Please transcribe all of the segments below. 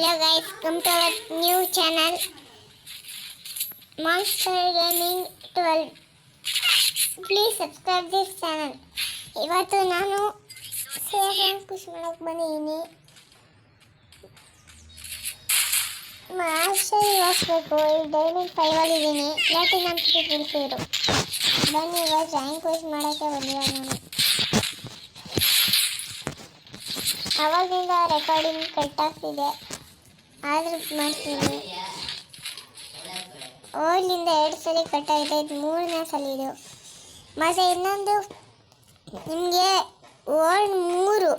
Hello guys, come to our new channel Monster Gaming 12. Please subscribe this channel. ಇವತ್ತು ನಾನು safe push ಮಾಡಕ್ಕೆ ಬಂದಿದ್ದೀನಿ. Master ಹೋಗ್ಬೇಕು. Diamond 5 ಆಗಿದ್ದೀನಿ. ಪ್ಲಾಟಿನಮ್ 3 ಬಿಡ್ತಿದ್ರು. ಬನ್ನಿ ಇವತ್ತು ರ್ಯಾಂಕ್ ಪುಷ್ ಮಾಡೋಕ್ಕೆ ಬಂದಿರೋ ನಾನು. ಅವಾಗಿಂದ ರೆಕಾರ್ಡಿಂಗ್ ಕಟ್ ಆಗ್ತಿದೆ, ಆದರೂ ಮಾಡ್ತೀನಿ. ಓಲ್ಡಿಂದ 2 ಸಲ ಕಟ್ ಆಗಿದೆ, ಇದು 3ನೇ ಸಲ ಇದು. ಮತ್ತು ಇನ್ನೊಂದು ನಿಮಗೆ ಓಲ್ಡ್ 3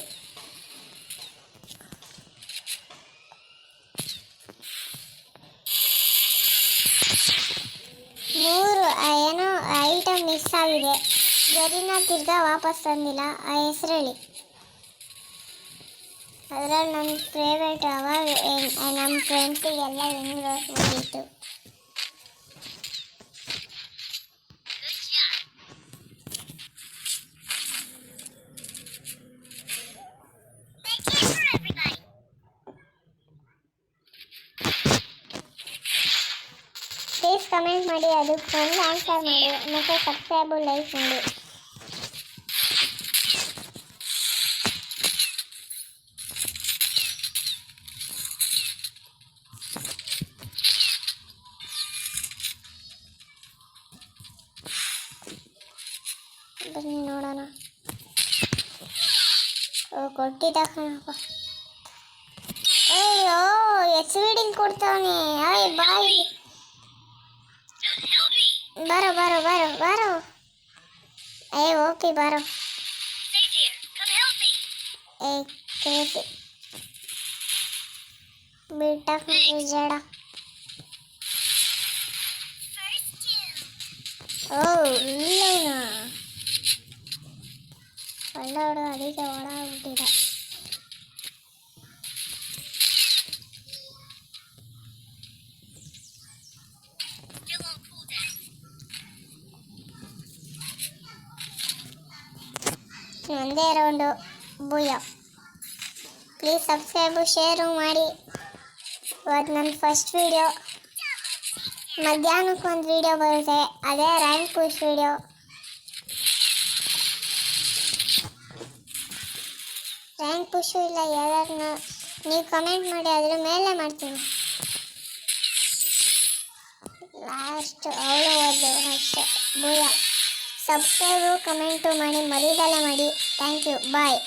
ಏನೋ ಐಟಮ್ ಮಿಸ್ ಆಗಿದೆ. ಗರಿನ ತಿರ್ಗಾ ವಾಪಸ್ ತಂದಿಲ್ಲ. ಆ ಹೆಸರು ಹೇಳಿ. ಅದರಲ್ಲಿ ನನ್ನ ಫೇವ್ರೇಟ್ ಅವಾಗ ನಮ್ಮ ಫ್ರೆಂಡ್ಸಿಗೆಲ್ಲ ಹೆಂಗೆ ರೋಸ್ ಮಾಡಿತ್ತು. ಪ್ಲೀಸ್ ಕಮೆಂಟ್ ಮಾಡಿ, ಅದಕ್ಕೆ ಒಂದು ಆನ್ಸರ್ ಮಾಡಿ, ಮತ್ತು ಸಬ್ಸ್ಕ್ರೈಬ್ ಲೈಕ್ ಮಾಡಿ. ಬನ್ನಿ ನೋಡೋಣ. ಕೊಟ್ಟಿದ್ದ ಕಣಪ್ಪ. ಅಯ್ಯೋ ಎಕ್ಸ್ಪೀಡಿಂಗ್ ಕೊಡ್ತಾವನೆ. ಅಯ್ಯ ಬಾಯ್, ಬಾರೋ ಬಾರೋ ಬಾರೋ ಬಾರೋ. ಏ ಓಕೆ ಬಾರೋ. ಏ ಕೇಳ್ತಿ ಬಿಟ್ಟಾಕ ಜಡ. ಓ ಇಲ್ಲ ಒಳ್ಳೆ ಅದಕ್ಕೆ ಓಡಾಗ್ಬಿಟ್ಟಿದ. ಒಂದೇ ರೌಂಡು ಬೂಯ. ಪ್ಲೀಸ್ ಸಬ್ಸ್ಕ್ರೈಬು ಶೇರು ಮಾಡಿ. ಇವತ್ತು ನನ್ನ ಫಸ್ಟ್ ವೀಡಿಯೋ. ಮಧ್ಯಾಹ್ನಕ್ಕೆ ಒಂದು ವೀಡಿಯೋ ಬರುತ್ತೆ, ಅದೇ ರ್ಯಾಂಕ್ ಪುಷ್ ವೀಡಿಯೋ. ರ್ಯಾಂಕ್ ಪುಷು ಇಲ್ಲ ಯಾರನ್ನ ನೀವು ಕಮೆಂಟ್ ಮಾಡಿ, ಅದ್ರ ಮೇಲೆ ಮಾಡ್ತೀನಿ. ಲಾಸ್ಟ್ ಅವಳು ಓದು ಅಷ್ಟೇ. ಬೂಯ. ಸಬ್ಸ್ಕ್ರೈಬು ಕಮೆಂಟು ಮಾಡಿ, ಮರೀದಲ್ಲ ಮಾಡಿ. Thank you, bye.